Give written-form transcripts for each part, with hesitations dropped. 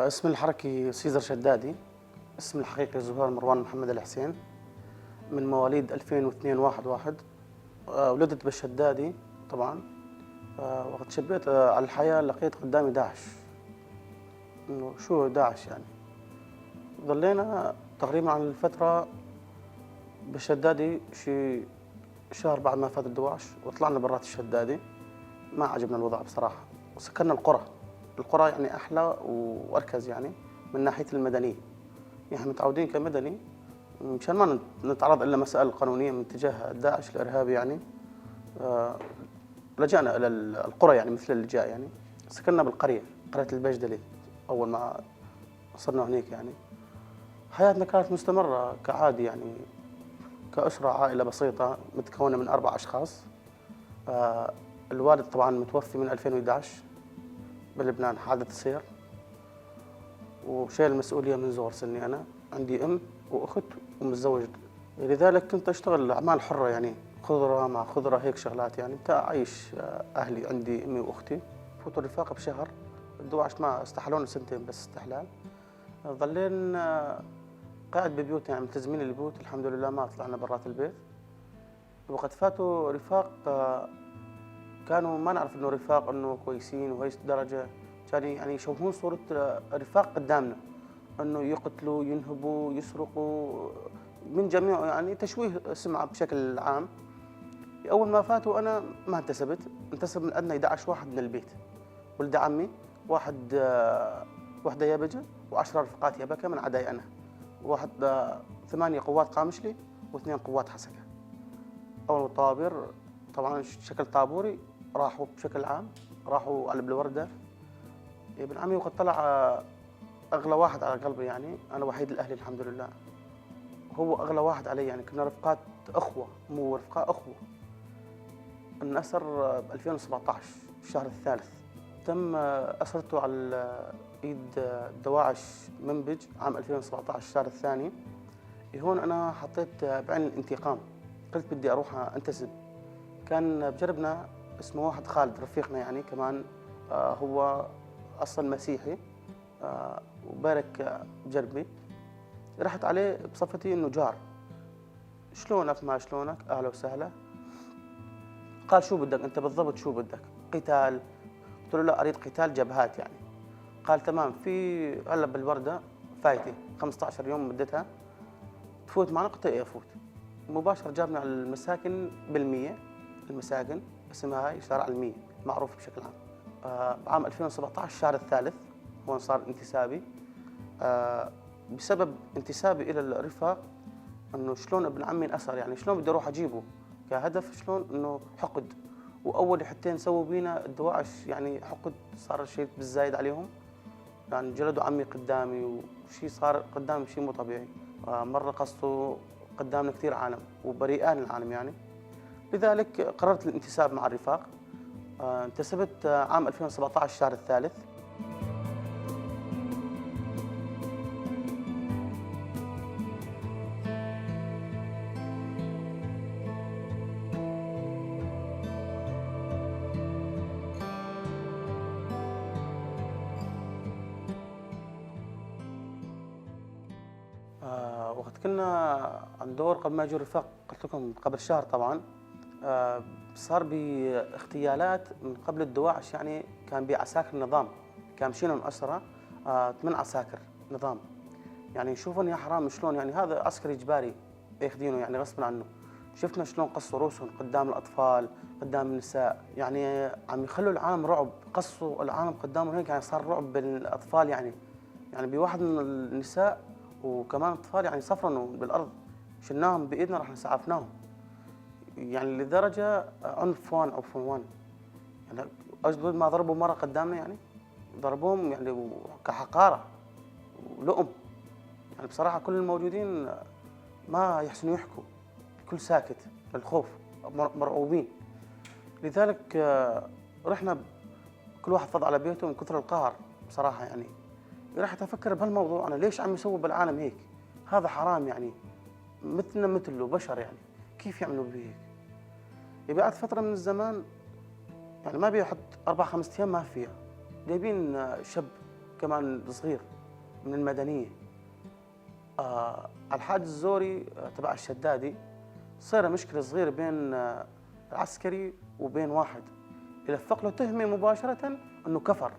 اسمي الحركي سيزر شدادي. اسمي الحقيقي زهير مروان محمد الحسين. من مواليد 2002 1/1. ولدت بالشدادي طبعا. وقت شبيت على الحياة لقيت قدامي داعش. إنه شو داعش يعني. ظلينا تقريبا على الفترة بالشدادي شي شهر بعد ما فات الدواعش، وطلعنا برات الشدادي. ما عجبنا الوضع بصراحة، وسكننا القرى. القرى يعني أحلى وأركز يعني من ناحية المدنية. يعني متعودين كمدني مشان ما نتعرض إلا مسائل قانونية من تجاه داعش الإرهابي يعني. لجأنا إلى القرى يعني مثل اللجاء يعني. سكننا بالقرية، قرية البجدلي أول ما وصلنا هناك يعني. حياتنا كانت مستمرة كعادي يعني، كأسرة عائلة بسيطة متكونة من 4 أشخاص. الوالد طبعا متوفي من 2011 بلبنان، حادث سير، وشايل المسؤولية من صغر سني. أنا عندي أم وأخت ومتزوج، لذلك كنت أشتغل أعمال حرة يعني، خضرة مع خضرة هيك شغلات يعني، بتاع أعيش أهلي. عندي أمي وأختي. فوتوا الرفاقة بشهر. الدواعش ما استحلونا سنتين بس استحلال. ظلين قاعد ببيوت يعني، ملتزمين البيوت الحمد لله، ما طلعنا برات البيت. وقد فاتوا رفاق كانوا ما نعرف انه رفاق انه كويسين وهي درجه. كانوا يعني يشوفون صوره رفاق قدامنا، انه يقتلوا ينهبوا يسرقوا من جميع يعني تشويه سمعه بشكل عام. اول ما فاتوا انا ما انتسب من ادنى 11 واحد من البيت. ولد عمي واحد، وحده يبجه و10 رفقات يبكه من عداي انا. واحد 8 قوات قامشلي و2 قوات حسكه. اول طابر طبعا شكل طابوري راحوا بشكل عام، راحوا على بالوردة. ابن عمي وقد طلع أغلى واحد على قلبي يعني. أنا وحيد الأهلي الحمد لله، هو أغلى واحد علي يعني. كنا رفقات أخوة، مو رفقاء أخوة. انأسر ب 2017 الشهر الثالث. تم أسرته على إيد الدواعش منبج عام 2017 الشهر الثاني. هون أنا حطيت بعين الانتقام، قلت بدي أروح أنتسب. كان بجربنا اسمه واحد خالد رفيقنا يعني كمان، هو أصلا مسيحي، وبارك بجربي. رحت عليه بصفتي إنه جار. شلونك ما شلونك، أهلا وسهلا. قال شو بدك أنت بالضبط، شو بدك؟ قتال؟ قلت له لا أريد قتال جبهات يعني. قال تمام، في هلا بالوردة فايتة 15 يوم مدتها، تفوت معنا؟ قلت إيه أفوت. مباشرة جابنا على المساكن بالمية. المساكن اسمها هاي شارع المية، معروف بشكل عام. بعام 2017 الشهر الثالث هون صار انتسابي. بسبب انتسابي إلى الرفاق، إنه شلون ابن عمي انأسر يعني، شلون بدي أروح أجيبه كهدف، شلون إنه حقد. وأول حتين سووا بينا الدواعش يعني حقد، صار شيء بالزايد عليهم يعني. جلدوا عمي قدامي، وشيء صار قدامي شيء مو طبيعي. مرة قصوا قدامنا كثير عالم وبريئان العالم يعني. لذلك قررت الانتساب مع الرفاق. انتسبت عام 2017 الشهر الثالث. وقت كنا عن دور قبل ما يجوا الرفاق، قلت لكم قبل شهر طبعا. صار باغتيالات من قبل الدواعش يعني. كان بعساكر النظام، كان مشينا من أسرة 8 عساكر نظام يعني. يشوفون يا حرام شلون يعني، هذا عسكري إجباري ياخذينه يعني غصبا عنه. شفنا شلون قصوا رؤوسهم قدام الأطفال، قدام النساء يعني. عم يخلوا العالم رعب، قصوا العالم قدامهم هيك يعني. صار رعب بين الأطفال يعني. يعني بواحد من النساء وكمان أطفال يعني صفرنوا بالأرض، شلناهم بإيدنا راح نسعفناهم يعني. لدرجة عنف وان أو فنوان يعني. أجدود ما ضربوا مرة قدامنا يعني، ضربوهم يعني كحقارة ولؤم يعني. بصراحة كل الموجودين ما يحسنوا يحكوا، الكل ساكت للخوف، مرعوبين. لذلك رحنا كل واحد فض على بيته من كثر القهر بصراحة يعني. رحت أفكر بهالموضوع، أنا ليش عم يسووا بالعالم هيك؟ هذا حرام يعني، مثلنا مثله بشر يعني، كيف يعملوا به هيك؟ بعد فترة من الزمان يعني، ما بيحط 4 5 أيام ما فيها، جايبين شاب كمان صغير من المدنية. على الحاج الزوري تبع الشدادي صار مشكلة صغيرة بين العسكري وبين واحد يلفق له تهمة مباشرة أنه كفر،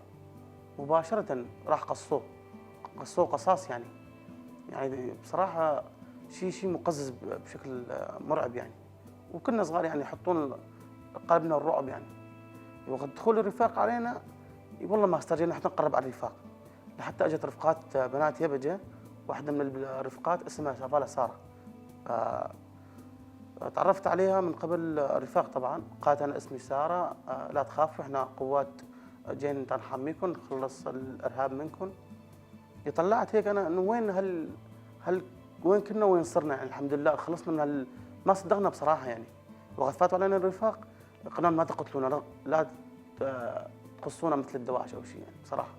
مباشرة راح قصوه قصاص يعني بصراحة شيء مقزز بشكل مرعب يعني. وكنا صغار يعني يحطون قلبنا الرعب يعني. وقت دخول الرفاق علينا والله ما استرجينا حتى نقرب على الرفاق، لحتى اجت رفقات بنات يبجه، واحدة من الرفقات اسمها شغالة سارة. تعرفت عليها من قبل الرفاق طبعا، قالت انا اسمي سارة، لا تخافوا احنا قوات جايين نحميكم نخلص الارهاب منكم. طلعت هيك انا انه وين وين كنا وين صرنا يعني. الحمد لله خلصنا من ما صدقنا بصراحه يعني. وقت فاتوا علينا الرفاق قالوا ما تقتلونا، لا تقصونا مثل الدواعش او شيء يعني. بصراحه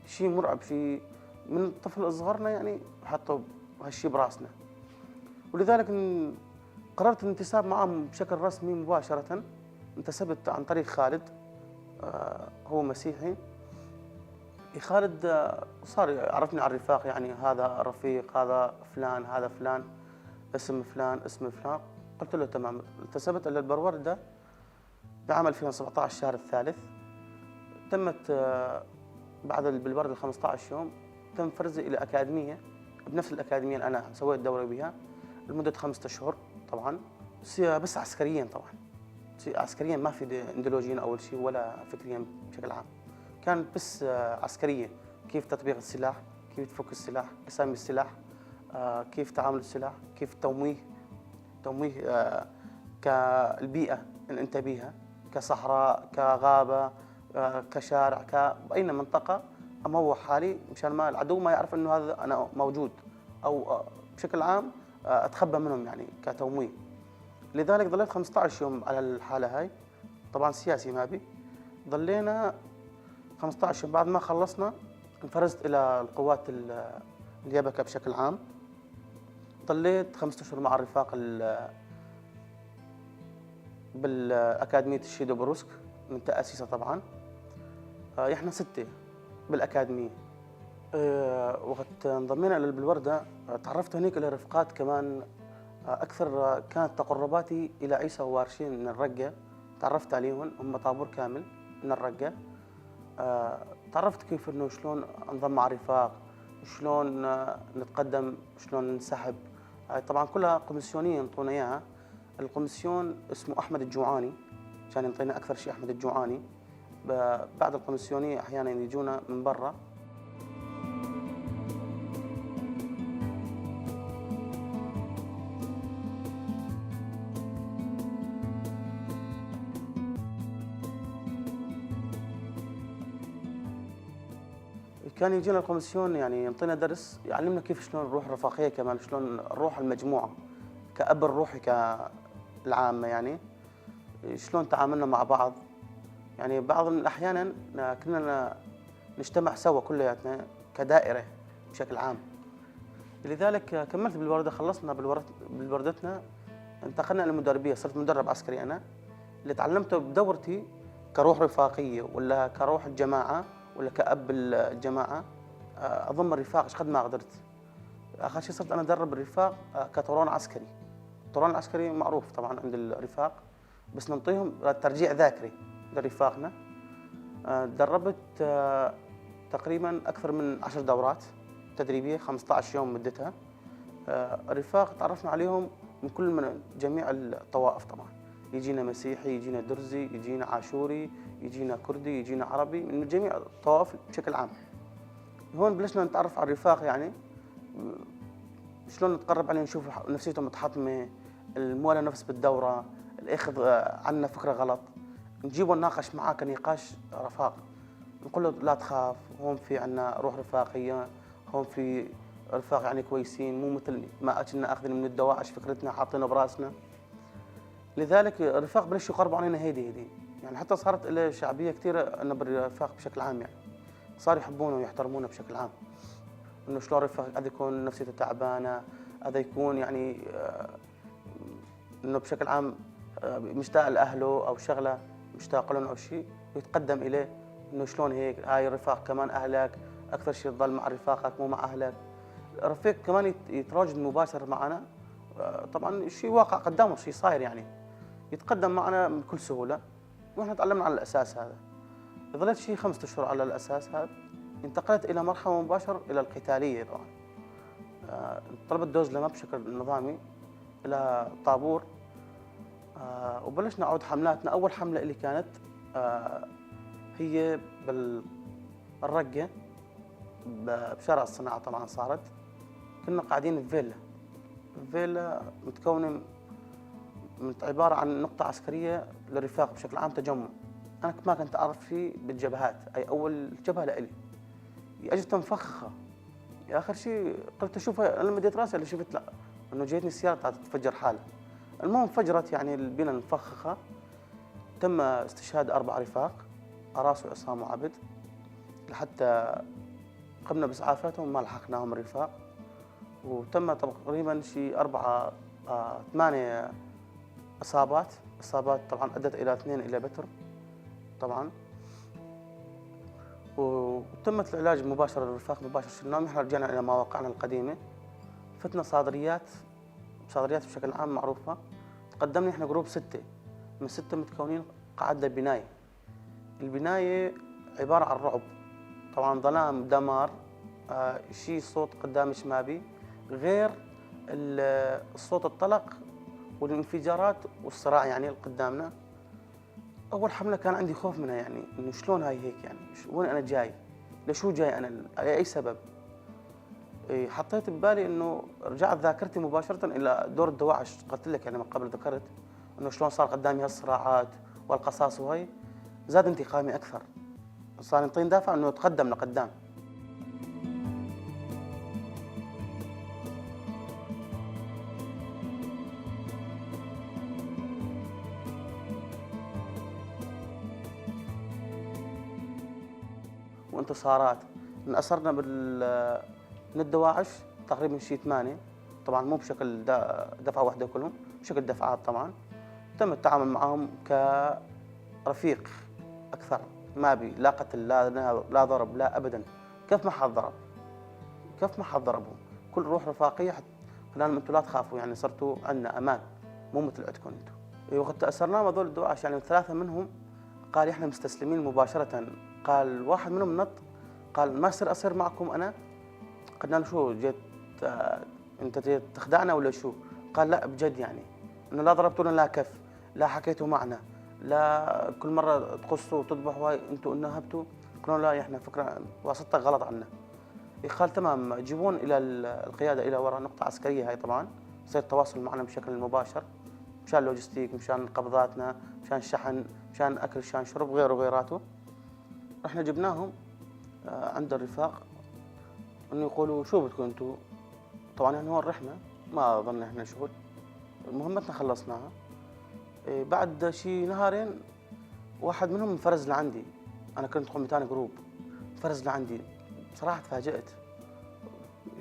شيء مرعب، شيء من طفل صغرنا يعني حطوا هالشيء براسنا. ولذلك قررت الانتساب معهم بشكل رسمي مباشره. انتسبت عن طريق خالد، هو مسيحي. خالد صار يعرفني على الرفاق يعني، هذا رفيق، هذا فلان، هذا فلان، اسم فلان اسم فلان. قلت له تمام. انتسبت إلى البروردة بعام 2017 الشهر الثالث. تمت بعد بالبرد 15 يوم تم فرزي إلى أكاديمية، بنفس الأكاديمية اللي أنا سويت دورة بها لمدة 5 أشهر طبعا، بس عسكريا طبعا، عسكريا ما في اندولوجيا أول شيء ولا فكريا بشكل عام. كانت بس عسكرية، كيف تطبيق السلاح، كيف تفك السلاح، أسامي السلاح، كيف تعامل السلاح، كيف تمويه كالبيئة اللي أنت بيها، كصحراء، كغابة، كشارع، كأي منطقة أموه حالي مشان ما العدو ما يعرف إنه هذا أنا موجود، أو بشكل عام أتخبى منهم يعني كتمويه. لذلك ظليت 15 يوم على الحالة هاي. طبعا سياسي ما بي. ضلينا 15 يوم. بعد ما خلصنا انفرزت إلى القوات اليبكة بشكل عام. ضليت 5 أشهر مع الرفاق بالأكاديمية الشيدو بروسك من تأسيسها طبعا. احنا 6 بالأكاديمية. وقت انضمينا إلى بالوردة تعرفت هناك إلى رفقات كمان أكثر. كانت تقرباتي إلى عيسى ووارشين من الرقة، تعرفت عليهم، هم طابور كامل من الرقة. تعرفت كيف انه شلون انضم مع رفاق، شلون نتقدم، شلون ننسحب. طبعا كلها كوميسيونيه ينطونا اياها. الكوميسيون اسمه احمد الجوعاني، كان ينطينا اكثر شيء احمد الجوعاني. بعد الكوميسيونيه احيانا يجونا من برا. كان يجينا الكوميسيون يعني ينطينا درس، يعلمنا كيف شلون نروح رفاقيه، كمان شلون نروح المجموعه كأب الروحي كالعامه يعني، شلون تعاملنا مع بعض يعني. بعض الأحيان كنا نجتمع سوا كلياتنا كدائرة بشكل عام. لذلك كملت بالوردة، خلصنا بالوردتنا، انتقلنا إلى المدربية، صرت مدرب عسكري أنا. اللي تعلمته بدورتي كروح رفاقية ولا كروح الجماعة ولا كأب الجماعة، أضم الرفاق إيش قد ما قدرت. آخر شيء صرت أنا أدرب الرفاق كطوران عسكري. الطوران العسكري معروف طبعا عند الرفاق، بس نعطيهم ترجيع ذاكري لرفاقنا. دربت تقريبا أكثر من 10 دورات تدريبية 15 يوم مدتها. الرفاق تعرفنا عليهم من جميع الطوائف طبعا، يجينا مسيحي، يجينا درزي، يجينا عاشوري، يجينا كردي، يجينا عربي، من جميع الطوائف بشكل عام. هون بلشنا نتعرف على الرفاق يعني، شلون نتقرب عليهم، نشوف نفسيتهم متحطمة، الموالى نفس بالدورة، الأخذ عنا فكرة غلط، نجيبه نناقش معاه كنقاش رفاق، نقول له لا تخاف، هون في عنا روح رفاقية، هون في رفاق يعني كويسين، مو مثل ما أجلنا أخذنا من الدواعش فكرتنا حاطينه براسنا. لذلك الرفاق بلشوا يقربوا علينا هيدي يعني، حتى صارت له شعبية كثيرة أنا بالرفاق بشكل عام يعني، صار يحبونه ويحترمونه بشكل عام. إنه شلون رفاق هذا يكون نفسيته تعبانة، هذا يكون يعني إنه بشكل عام مشتاق لأهله أو شغلة مشتاق لهم أو شيء، ويتقدم إليه إنه شلون هيك، هاي الرفاق كمان أهلك، أكثر شيء تضل مع رفاقك مو مع أهلك. رفيق كمان يتواجد مباشر معنا، طبعا شيء واقع قدامه، شيء صاير يعني، يتقدم معنا بكل سهولة، وإحنا تعلمنا على الأساس هذا. ظليت شيء 5 أشهر على الأساس هذا، انتقلت إلى مرحلة مباشر إلى القتالية طبعا. طلبت دوزلمة بشكل نظامي إلى طابور، وبلشنا نعود حملاتنا. أول حملة اللي كانت هي بالرقة بشارع الصناعة طبعا صارت. كنا قاعدين بفيلا، فيلا متكونة عبارة عن نقطة عسكرية للرفاق بشكل عام، تجمع. أنا ما كنت أعرف شيء بالجبهات، أي أول جبهة لإلي أجت مفخخة. يا آخر شيء قلت أشوفها، أنا مديت راسي اللي شفت لا إنه جيتني السيارة تتفجر حالها. المهم فجرت يعني البنا المفخخة. تم استشهاد 4 رفاق، أراس وعصام وعبد، لحتى قمنا بإسعافاتهم ما لحقناهم الرفاق. وتم تقريبا شيء 8 إصابات طبعا أدت إلى 2 إلى بتر طبعا. وتمت العلاج مباشرة للرفاق، مباشر شلناهم. احنا رجعنا إلى مواقعنا القديمة، فتنا صادريات بشكل عام معروفة. تقدمنا احنا جروب 6، من 6 متكونين. قعدنا بناية، البناية عبارة عن رعب طبعا، ظلام، دمار، شيء صوت قدامش ما بي غير الصوت، الطلق والانفجارات والصراع يعني اللي قدامنا. أول حملة كان عندي خوف منها، يعني إنه شلون هاي هيك، يعني وين أنا جاي؟ لشو جاي أنا؟ لأي سبب؟ حطيت ببالي إنه رجعت ذاكرتي مباشرة إلى دور الدواعش. قلت لك يعني من قبل ذكرت إنه شلون صار قدامي هالصراعات والقصاص، وهي زاد انتقامي أكثر، صار ينطيني دافع إنه أتقدم لقدام. وانتصارات. انأسرنا من الدواعش تقريبا شيء 8، طبعا مو بشكل دفعة واحدة كلهم، بشكل دفعات طبعا. تم التعامل معهم كرفيق أكثر، ما بي لا قتل لا ضرب لا أبدا. كيف ما حد ضرب، كيف ما حد ضربهم، كل روح رفاقية قلنا لهم أنتم لا تخافوا، يعني صرتوا عندنا أمان، مو مثل عندكم أنتم. وقت تأسرناهم هذول الدواعش يعني 3 منهم قال إحنا مستسلمين مباشرة. قال واحد منهم نط، قال ما يصير أصير معكم أنا. قلنا له شو جيت أنت جيت تخدعنا ولا شو؟ قال لا بجد، يعني إنه لا ضربتونا لا كف، لا حكيتوا معنا، لا كل مرة تقصوا وتذبحوا هاي أنتوا نهبتوا. قلنا لا إحنا فكرة واسطتك غلط عنا. قال تمام، جيبون إلى القيادة إلى وراء نقطة عسكرية. هاي طبعا صار التواصل معنا بشكل مباشر، مشان لوجستيك، مشان قبضاتنا، مشان شحن، مشان أكل، مشان شرب، غيره وغيراته. رحنا جبناهم عند الرفاق، انه يقولوا شو بدكم انتم. طبعا احنا هون رحنا ما ظلنا احنا شغل، مهمتنا خلصناها. بعد شي نهارين واحد منهم انفرز لعندي، انا كنت قومتان جروب، انفرز لعندي. بصراحه تفاجأت،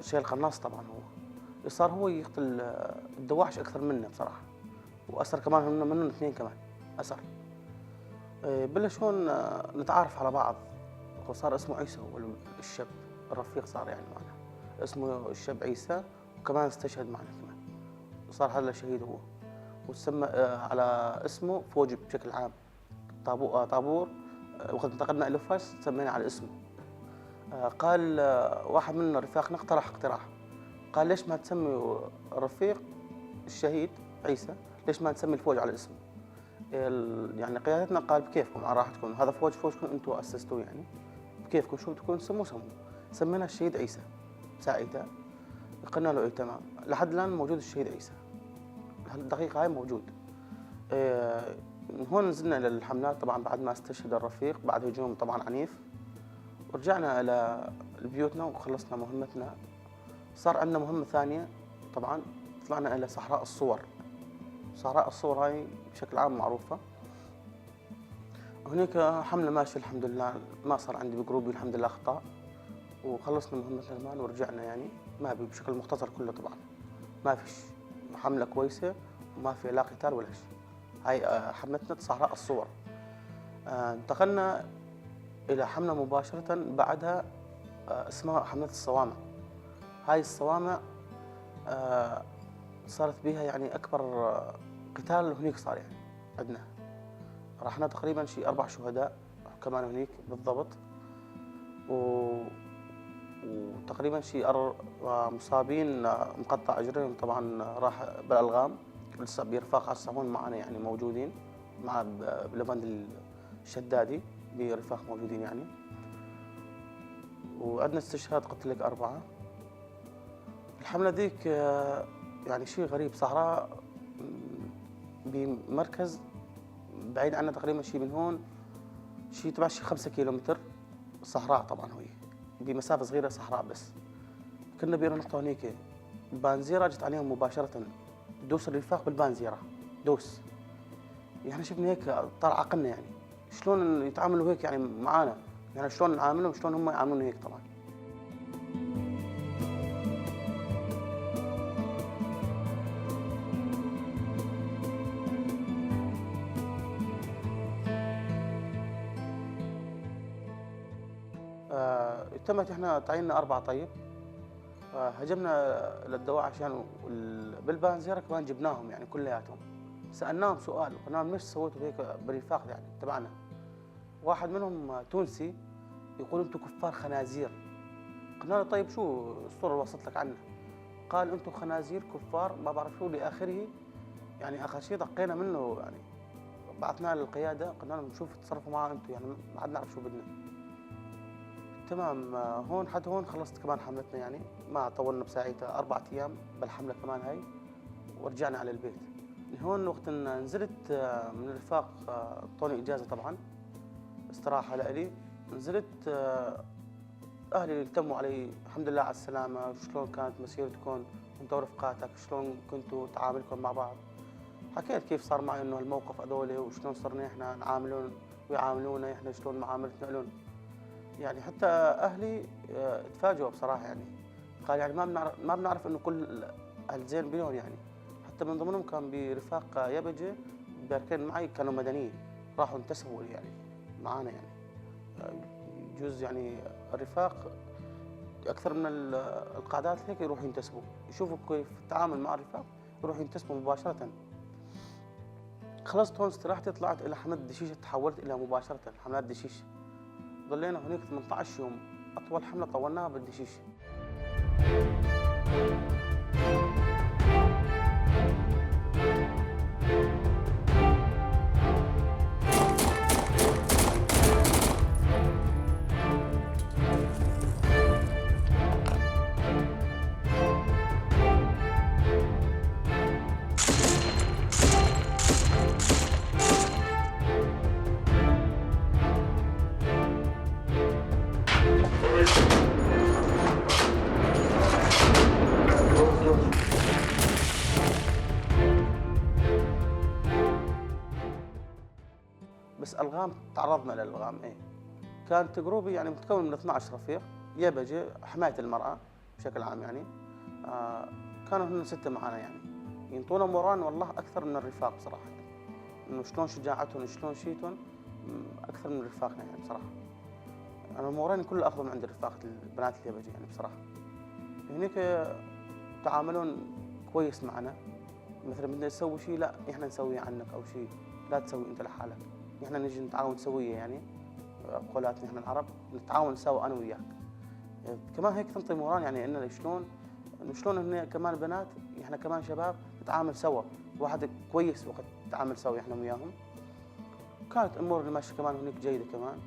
شيء القناص طبعا هو صار هو يقتل الدواعش اكثر منا بصراحه، واسر كمان منهم 2 كمان اسر. بلش هون نتعارف على بعض. وصار اسمه عيسى هو الشاب الرفيق، صار يعني معنا اسمه الشاب عيسى، وكمان استشهد معنا كمان، صار هذا شهيد هو. وسمى على اسمه فوجي بشكل عام، طابور. وقت انتقلنا إلى فاس سمينا على اسمه. قال واحد من رفاقنا اقترح اقتراح، قال ليش ما تسمي الرفيق الشهيد عيسى، ليش ما نسمي الفوج على اسمه؟ يعني قيادتنا قال بكيفكم على راحتكم، هذا فوجكم انتم اسستوه، يعني بكيفكم شو بدكم تسموه سموه. سمينا الشهيد عيسى ساعتها. قلنا له ايه تمام، لحد الان موجود الشهيد عيسى، الدقيقة هاي موجود. من هون نزلنا إلى الحملات طبعا بعد ما استشهد الرفيق، بعد هجوم طبعا عنيف. ورجعنا إلى بيوتنا وخلصنا مهمتنا. صار عندنا مهمة ثانية طبعا، طلعنا إلى صحراء الصور. صحراء الصور هاي بشكل عام معروفة. هناك حملة ماشية الحمد لله، ما صار عندي بجروبي الحمد لله أخطاء، وخلصنا مهمتنا الآن ورجعنا. يعني ما بي بشكل مختصر كله طبعا، ما فيش حملة كويسة وما في لا قتال ولا شيء. هاي حملتنا صحراء الصور. انتقلنا إلى حملة مباشرة بعدها اسمها حملة الصوامع. هاي الصوامع صارت بها يعني أكبر قتال هنيك صار يعني عندنا. رحنا تقريبا شي 4 شهداء كمان هنيك بالضبط، وتقريبا شي مصابين مقطع أجرهم طبعا راح بالألغام، لسه برفاق عساهون معنا يعني موجودين مع بلبند الشدادي برفاق موجودين يعني. وعندنا استشهاد قلت لك 4. الحملة ذيك يعني شيء غريب، صحراء بمركز بعيد عنا تقريبا شيء من هون شيء تبع شيء 5 كيلومتر صحراء. طبعا هي بمسافة صغيرة صحراء، بس كنا بينا نقطة هنيك بانزيرة جت عليهم مباشرة، دوس الرفاق بالبانزيرة دوس. يعني شفنا هيك طلع عقلنا يعني شلون يتعاملوا هيك يعني معانا، يعني شلون نعاملهم شلون هم يعاملون هيك. طبعا تمت احنا تعيننا 4 طيب. هجمنا للدواء عشان بالبانزيرة كمان جبناهم يعني كلياتهم، سألناهم سؤال وقلنا لهم ليش سويتوا هيك بالرفاق يعني تبعنا. واحد منهم تونسي يقول انتم كفار خنازير. قلنا له طيب شو الصورة اللي وصلت لك عنا؟ قال انتم خنازير كفار ما بعرف شو لاخره. يعني اخر شيء دقينا منه يعني، بعثناه للقيادة قلنا لهم شوف تصرفوا معه انتم يعني ما عاد نعرف شو بدنا. تمام. هون حد هون خلصت كمان حملتنا يعني، ما طولنا بساعتها 4 أيام بالحملة كمان هاي، ورجعنا على البيت. هون وقت نزلت من الرفاق اعطوني إجازة طبعا استراحة لإلي. نزلت أهلي التموا علي الحمد لله على السلامة، شلون كانت مسيرتكم أنت ورفقاتك، شلون كنتوا تعاملكم مع بعض. حكيت كيف صار معي إنه الموقف هذول وشلون صرنا إحنا نعاملون ويعاملونا إحنا شلون معاملتنا لهم. يعني حتى أهلي تفاجئوا بصراحة يعني، قال يعني ما بنعرف إنه كل أهل زين بينهم يعني. حتى من ضمنهم كان برفاق يبجة باركين معي كانوا مدنيين راحوا انتسبوا لي يعني معانا يعني. يجوز يعني الرفاق أكثر من القعدات هيك يروحوا ينتسبوا، يشوفوا كيف التعامل مع الرفاق يروحوا ينتسبوا مباشرة. خلصت هون استراحتي طلعت إلى حملة دشيشة، تحولت إلى مباشرة حملات دشيشة. ضلينا هناك 18 يوم، أطول حملة طولناها بالدشيشة. بس ألغام تعرضنا للألغام إيه. كانت جروبي يعني متكون من 12 رفيق يبجة حماية المرأة بشكل عام يعني. كانوا هن 6 معنا يعني، ينطونا موران والله أكثر من الرفاق بصراحة يعني. إنه شلون شجاعتهم شلون شيتهم أكثر من رفاقنا يعني بصراحة. أنا الموران كله أخذوا من عند رفاقة البنات اليبجة يعني بصراحة. هناك تعاملون كويس معنا، مثلا بدنا نسوي شيء لا إحنا نسويه عنك أو شيء لا تسوي أنت لحالك، إحنا نجي نتعاون سوية يعني. قولاتنا إحنا العرب نتعاون سوا أنا وياك. كمان هيك تنطي موران يعني إننا شلون إن كمان بنات إحنا كمان شباب نتعامل سوا، واحد كويس وقت نتعامل سوا إحنا وياهم. كانت أمور المشي كمان هناك جيدة كمان.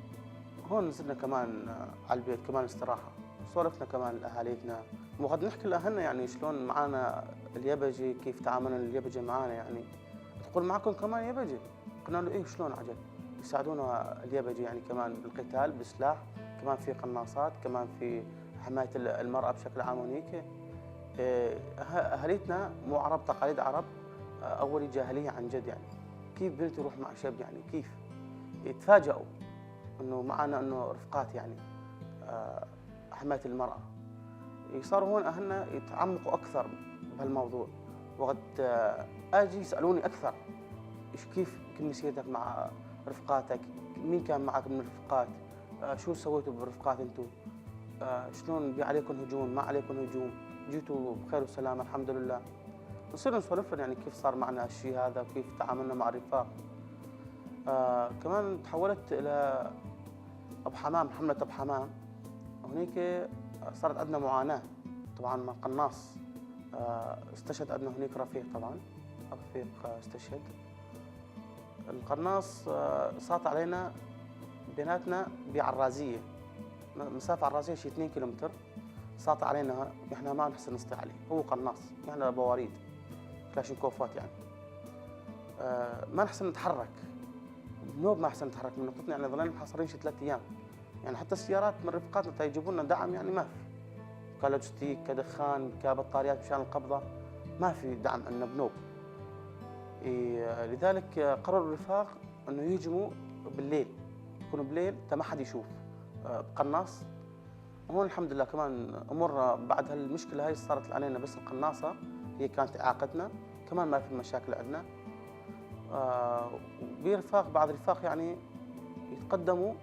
هون نزلنا كمان على البيت كمان استراحة، صورفنا كمان لأهاليتنا وقد نحكي لأهلنا يعني شلون معانا اليبجة، كيف تعاملنا اليبجة معانا يعني. تقول معكم كمان يبجة؟ قلنا له إيه شلون عجل يساعدونا اليبجة يعني كمان بالقتال بسلاح، كمان في قناصات، كمان في حماية المرأة بشكل عام هنيك. أهاليتنا مو عرب، تقاليد عرب أول جاهلية عن جد يعني. كيف بنت تروح مع شاب يعني كيف؟ يتفاجئوا إنه معنا إنه رفقات يعني حماية المرأة. صاروا هون أهلنا يتعمقوا أكثر بهالموضوع، وقت أجي يسألوني أكثر كيف مسيرتك مع رفقاتك، مين كان معك من الرفقات، شو سويتوا بالرفقات انتم. شلون بي عليكم هجوم، ما عليكم هجوم، جيتوا بخير وسلامة الحمد لله. نصير نسولف لهم يعني كيف صار معنا الشيء هذا وكيف تعاملنا مع الرفاق. كمان تحولت إلى أبو حمام، حملة أبو حمام. هنيك صارت عندنا معاناة طبعا مع قناص. استشهد عندنا هنيك رفيق، طبعا رفيق استشهد. القناص ساط علينا بيناتنا بعرازية، مسافة عرازية شي 2 كيلومتر. ساط علينا احنا ما نحسن نسطي عليه، هو قناص، احنا بواريد كلاشينكوفات يعني. ما نحسن نتحرك، بنوب ما نحسن نتحرك من نقطتنا، يعني ظلينا محاصرين شي 3 أيام. يعني حتى السيارات من رفقاتنا تيجيبوا لنا دعم يعني ما في، كلوجستيك كدخان كبطاريات مشان القبضة، ما في دعم عندنا بنوب. لذلك قرر الرفاق انه يهجموا بالليل، يكونوا بالليل تا ما حد يشوف بقناص. هون الحمد لله كمان امورنا بعد هالمشكله هاي صارت علينا، بس القناصه هي كانت اعاقتنا، كمان ما في مشاكل عندنا. برفاق بعد رفاق يعني يتقدموا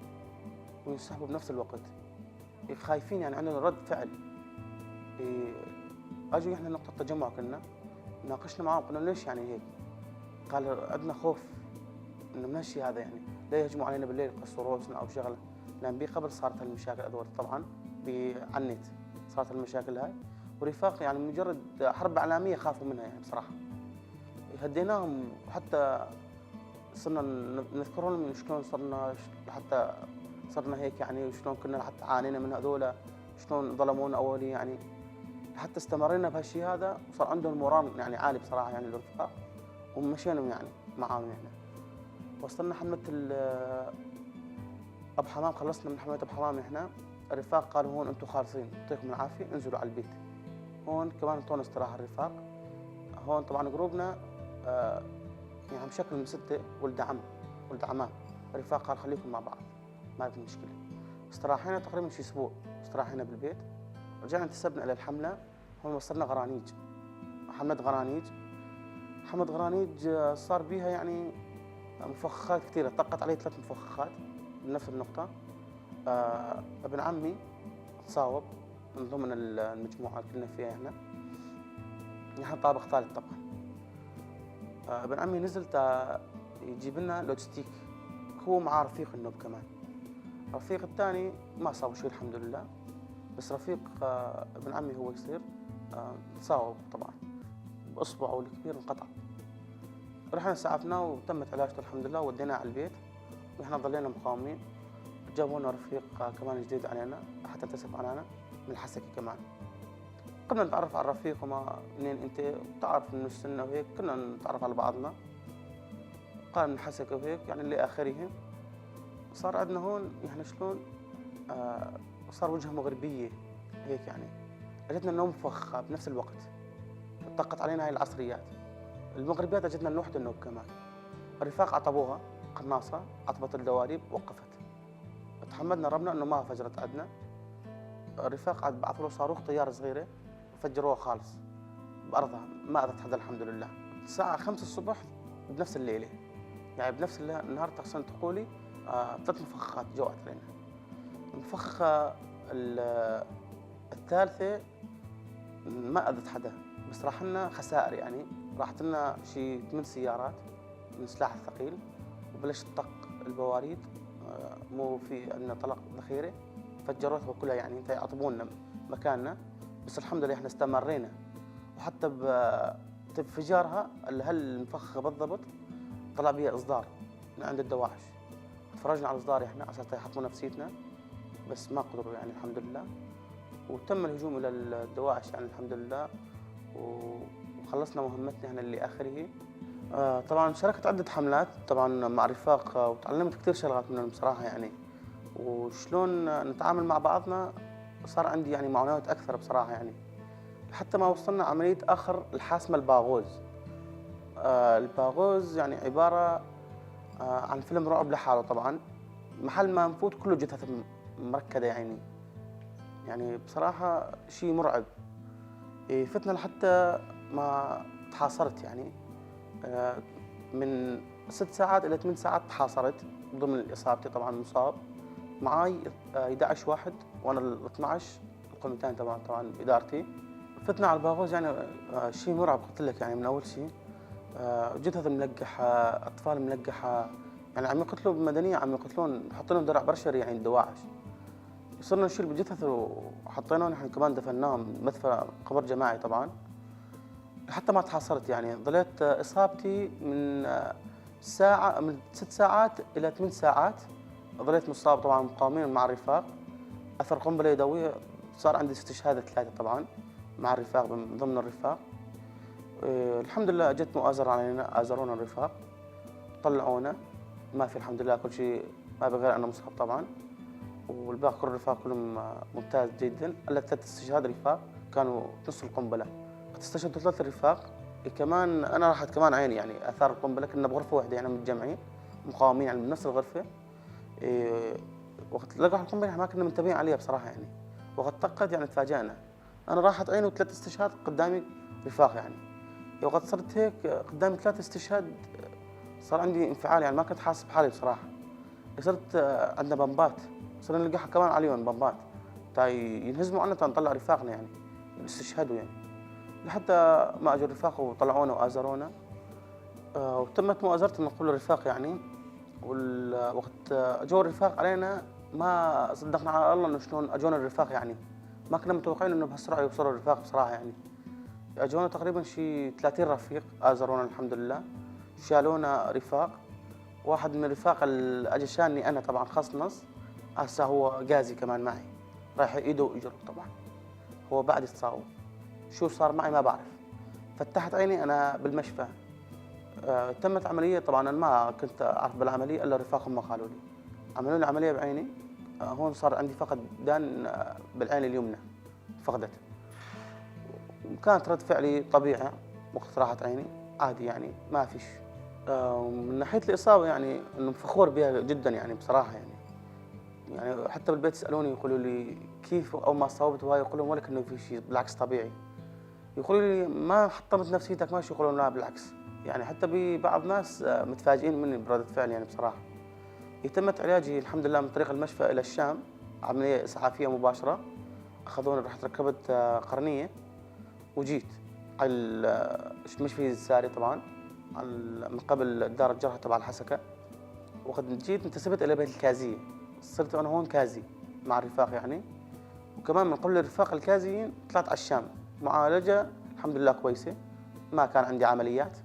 وينسحبوا بنفس الوقت، خايفين يعني عندهم رد فعل. اجوا احنا نقطه تجمع، كنا ناقشنا معاهم قلنا ليش يعني هيك؟ قال عندنا خوف انه من هالشيء هذا، يعني لا يهجموا علينا بالليل يقصوا روسنا او شغله، لان قبل صارت هالمشاكل هذول طبعا على النت صارت المشاكل هاي. ورفاق يعني مجرد حرب اعلاميه خافوا منها يعني بصراحه. هديناهم، وحتى صرنا نذكر لهم شلون صرنا حتى صرنا هيك يعني، وشلون كنا حتى عانينا من هذول، شلون ظلمونا اولي يعني. حتى استمرينا بهالشيء هذا، وصار عندهم مورال يعني عالي بصراحه يعني الرفقاء، ومشينا يعني معاهم يعني. وصلنا حمله ابو حمام، خلصنا من حمله ابو حمام احنا. الرفاق قالوا هون انتم خالصين يعطيكم العافيه، انزلوا على البيت. هون كمان انطونا استراحه الرفاق. هون طبعا جروبنا يعني بشكل من 6 ولد عم ولد عمام. الرفاق قال خليكم مع بعض ما في مشكله. استراحينا تقريبا شي اسبوع، استراحينا بالبيت. رجعنا انتسبنا الى الحمله. هون وصلنا غرانيج، حمله غرانيج. حمله غرانيج صار بيها يعني مفخخات كثيره، طقت علي 3 مفخخات بنفس النقطه. ابن عمي تصاوب من ضمن المجموعه اللي كنا فيها احنا، نحن طابق ثالث طبعا. ابن عمي نزل يجيب لنا لوجستيك، هو معاه رفيق النوب كمان. الرفيق الثاني ما صابه شيء الحمد لله، بس رفيق ابن عمي هو يصير تصاوب طبعا، باصبعه الكبير انقطع. رحنا سعفناه وتمت علاجته الحمد لله، وديناه على البيت، ونحن ضلينا مقاومين. جابوا لنا رفيق كمان جديد علينا حتى انتسب علينا من الحسكه كمان. كنا نتعرف على الرفيق، وما منين انت بتعرف انه السنه وهيك، كنا نتعرف على بعضنا. قال من حسكه وهيك يعني لاخره. صار عندنا هون يعني شلون صار وجهه مغربيه هيك يعني. اجتنا النوم مفخخه بنفس الوقت، طقت علينا هاي العصريات. المغربيات اجتنا نوحة النوب كمان. الرفاق عطبوها قناصه، عطبت الدواليب وقفت. تحمدنا ربنا انه ما فجرت عندنا. الرفاق عاد بعثوا له صاروخ طياره صغيره فجروها خالص بارضها، ما اذت حدا الحمد لله. الساعه 5 الصبح بنفس الليله، يعني بنفس النهار تحسن تقولي 3 مفخخات جوات علينا. المفخخه الثالثه ما اذت حدا، بس راح لنا خسائر يعني. راحت لنا شي 8 سيارات من السلاح الثقيل، وبلشت تطق البواريد. مو في عندنا طلق ذخيره، فجروها كلها يعني يعطبونا مكاننا. بس الحمد لله احنا استمرينا، وحتى بانفجارها هالمفخخه بالضبط طلع بيها اصدار من عند الدواعش. تفرجنا على الاصدار احنا على اساس يحطموا نفسيتنا، بس ما قدروا يعني الحمد لله. وتم الهجوم الى الدواعش يعني الحمد لله، وخلصنا مهمتنا احنا لاخره. طبعا شاركت عده حملات طبعا مع رفاق، وتعلمت كثير شغلات منهم بصراحه يعني، وشلون نتعامل مع بعضنا. صار عندي يعني معلومات اكثر بصراحه يعني، حتى ما وصلنا عمليه اخر الحاسمه الباغوز. الباغوز يعني عباره عن فيلم رعب لحاله طبعا. محل ما نفوت كله جثث مركده يعني بصراحه شيء مرعب. فتنا لحتى ما تحاصرت يعني من 6 ساعات الى 8 ساعات تحاصرت ضمن اصابتي طبعا مصاب. معاي 11 واحد وانا ال 12 القومتين طبعا بادارتي. فتنا على الباغوز يعني شيء مرعب قلت لك يعني من اول شيء. جثث ملقحه، اطفال ملقحه، يعني عم يقتلوا بمدنيه، عم يقتلون حاطين لهم درع برشري يعني الدواعش. صرنا نشيل بالجثث وحطيناهم نحن كمان دفناهم مدفن قبر جماعي طبعا. حتى ما تحاصرت يعني ظليت اصابتي من ساعه، من 6 ساعات الى 8 ساعات ظليت مصاب طبعا مقاومين مع الرفاق. اثر قنبله يدويه، صار عندي استشهاد 3 طبعا مع الرفاق من ضمن الرفاق. الحمد لله اجت مؤازرة علينا، آزرونا الرفاق طلعونا، ما في الحمد لله كل شيء، ما بغير انا مصاب طبعا، والباقي كل الرفاق كلهم ممتاز جدا، الا 3 استشهاد رفاق كانوا نص القنبله. قد استشهدوا 3 رفاق كمان، انا راحت كمان عيني يعني اثار القنبله، كنا بغرفه واحده يعني متجمعين مقاومين يعني من نفس الغرفه. وقت لقوا القنبله ما كنا منتبهين عليها بصراحه يعني، وقت طقت يعني تفاجأنا. انا راحت عيني و3 استشهاد قدامي رفاق يعني. وقت صرت هيك قدامي 3 استشهاد صار عندي انفعال يعني، ما كنت حاسب حالي بصراحه. صرت عندنا بمبات، صرنا نلقاها كمان عليهم بمبات تاي ينهزموا عنا نطلع رفاقنا يعني يستشهدوا يعني، لحتى ما اجوا الرفاق وطلعونا وازرونا. وتمت مؤازرتي من قبل الرفاق يعني. وقت اجوا الرفاق علينا ما صدقنا على الله انه شلون اجونا الرفاق يعني، ما كنا متوقعين انه بهالسرعه يوصلوا الرفاق بصراحه يعني. اجونا تقريبا شي 30 رفيق ازرونا الحمد لله، شالونا رفاق. واحد من الرفاق اللي اجى شاني انا طبعا خاص نص، هسه هو غازي كمان معي، رايح ايده واجره طبعا، هو بعد يتصاوب. شو صار معي ما بعرف. فتحت عيني انا بالمشفى. تمت عمليه طبعا، انا ما كنت اعرف بالعمليه الا الرفاق هم قالوا لي. عملوا لي عمليه بعيني. هون صار عندي فقدان بالعين اليمنى، فقدت. وكانت رد فعلي طبيعي وقت راحت عيني، عادي يعني ما فيش. ومن ناحيه الاصابه يعني انه فخور بها جدا يعني بصراحه يعني حتى بالبيت يسالوني يقولوا لي كيف اول ما صوبت وهاي، يقول لهم ولك انه في شيء بالعكس طبيعي. يقولوا لي ما حطمت نفسيتك ماشي، يقولون لا بالعكس يعني. حتى ببعض ناس متفاجئين مني برده فعل يعني بصراحه. تمت علاجي الحمد لله من طريق المشفى الى الشام، عمليه اسعافيه مباشره. اخذوني رحت ركبت قرنيه وجيت على المشفى الساري طبعا من قبل دار الجرحى تبع الحسكه. وقد جيت انتسبت الى بيت الكازيه، صرت انا هون كازي مع الرفاق يعني. وكمان من قبل الرفاق الكازيين طلعت على الشام معالجه الحمد لله كويسه، ما كان عندي عمليات،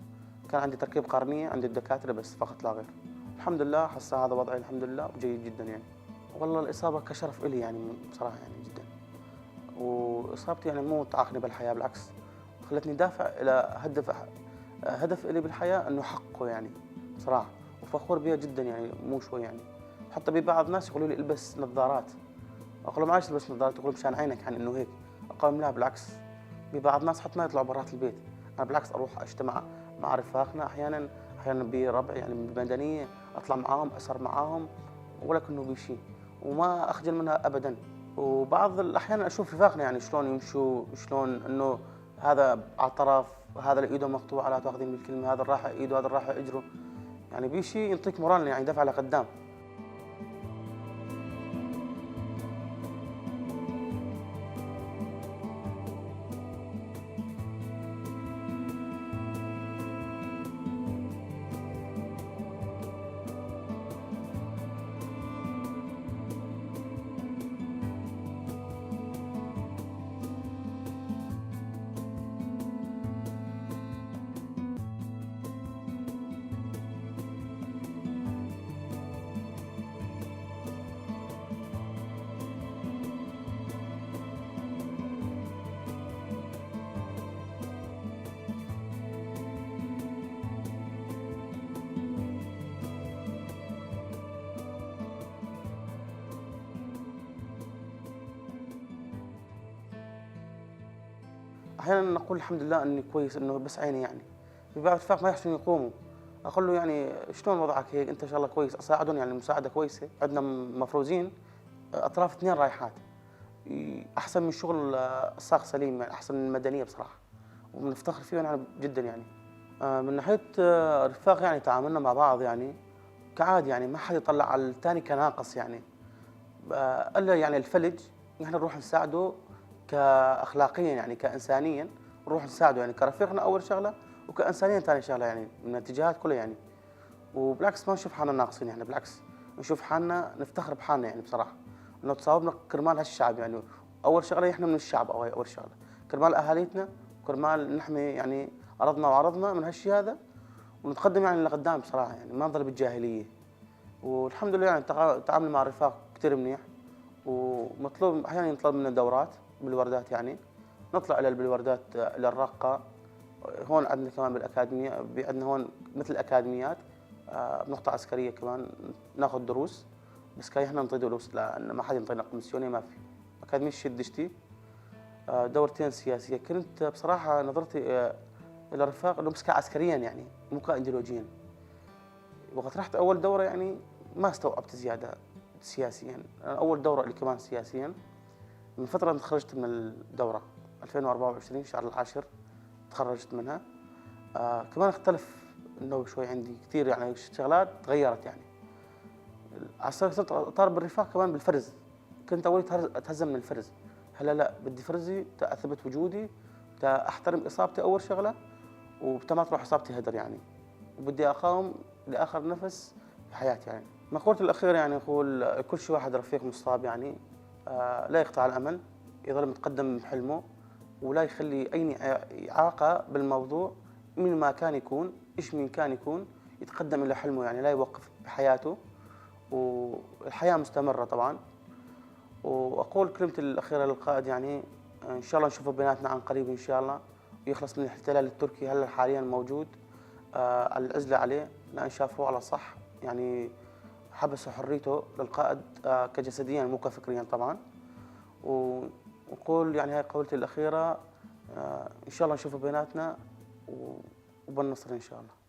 كان عندي تركيب قرنيه عند الدكاتره بس فقط لا غير. الحمد لله هسه هذا وضعي الحمد لله وجيد جدا يعني. والله الاصابه كشرف الي يعني بصراحه يعني جدا. واصابتي يعني مو تعاقني بالحياه، بالعكس خلتني دافع الى هدف الي بالحياه انه حقه يعني بصراحه، وفخور بها جدا يعني مو شوي يعني. حتى ببعض الناس يقولوا لي البس نظارات، اقول لهم عايش البس نظارات، يقولوا مشان عينك يعني انه هيك، اقول لهم لا بالعكس. ببعض الناس حتى ما يطلعوا برات البيت، انا بالعكس اروح اجتمع مع رفاقنا احيانا بربع يعني بالمدنيه، اطلع معاهم اسهر معاهم ولا كانه بشيء، وما اخجل منها ابدا. وبعض الاحيان اشوف رفاقنا يعني شلون يمشوا، شلون انه هذا على طرف، هذا اللي ايده مقطوعه لا تاخذين بالكلمه، هذا الراحه ايده، هذا الراحه اجره، يعني بشيء ينطيك مورال يعني دفع لقدام. احيانا نقول الحمد لله اني كويس انه بس عيني يعني. في بعض الرفاق ما يحسنوا يقوموا، اقول له يعني شلون وضعك هيك، انت ان شاء الله كويس، اساعدهم يعني المساعده كويسه. عندنا مفروزين اطراف 2 رايحات، احسن من شغل الساق سليم يعني، احسن من المدنيه بصراحه، وبنفتخر فيهم يعني جدا يعني. من ناحيه الرفاق يعني تعاملنا مع بعض يعني كعادي يعني، ما حد يطلع على الثاني كناقص يعني. الا يعني الفلج إحنا نروح نساعده كأخلاقيًا يعني كإنسانيًا، نروح نساعده يعني كرفيقنا أول شغلة، وكإنسانيًا ثاني شغلة يعني من الاتجاهات كلها يعني. وبالعكس ما نشوف حالنا ناقصين إحنا بالعكس، نشوف حالنا نفتخر بحالنا يعني بصراحة، إنه تصاوبنا كرمال هالشعب يعني. أول شغلة إحنا من الشعب أول شغلة، كرمال أهاليتنا، كرمال نحمي يعني أرضنا وعرضنا من هالشي هذا، ونتقدم يعني لقدام بصراحة يعني ما نظل بالجاهلية. والحمد لله يعني التعامل مع الرفاق كتير منيح، ومطلوب أحيانًا ينطلب منا دورات بالوردات يعني، نطلع إلى بالوردات إلى الرقة. هون عندنا كمان بالأكاديمية عندنا هون مثل الأكاديميات بنقطة عسكرية كمان ناخذ دروس، بس كاي إحنا نعطي دروس لأن ما حد ينطينا كوميسيوني ما في. أكاديمية الشيخ دشتي دورتين سياسية، كنت بصراحة نظرتي إلى الرفاق إنه بس عسكريًا يعني مو كأيديولوجيًا. وقت رحت أول دورة يعني ما استوعبت زيادة سياسيًا، أول دورة إلي كمان سياسيًا. من فترة تخرجت من الدورة 2024 شهر العاشر تخرجت منها. كمان اختلف النوع شوي عندي كثير يعني شغلات تغيرت يعني. صرت أطالب بالرفاق كمان بالفرز، كنت أول أتهزم من الفرز. هلا لا بدي فرزي أثبت وجودي، أحترم إصابتي أول شغلة، وما تروح إصابتي هدر يعني، وبدي أقاوم لآخر نفس في حياتي يعني. مقولتي الأخيرة يعني أقول كل شي واحد رفيق مصاب يعني لا يقطع الأمل، يظل متقدم بحلمه، ولا يخلي أي إعاقة بالموضوع من ما كان يكون إيش من كان يكون يتقدم إلى حلمه يعني لا يوقف بحياته، والحياة مستمرة طبعًا. وأقول كلمتي الأخيرة للقائد يعني إن شاء الله نشوفه بيناتنا عن قريب إن شاء الله، ويخلص من الاحتلال التركي هلا حاليًا موجود العزلة عليه لأن شافوه على صح يعني حبسوا حريته للقائد كجسديًا مو كفكريًا طبعًا. ونقول يعني هاي قولتي الأخيرة إن شاء الله نشوفه بيناتنا وبالنصر إن شاء الله.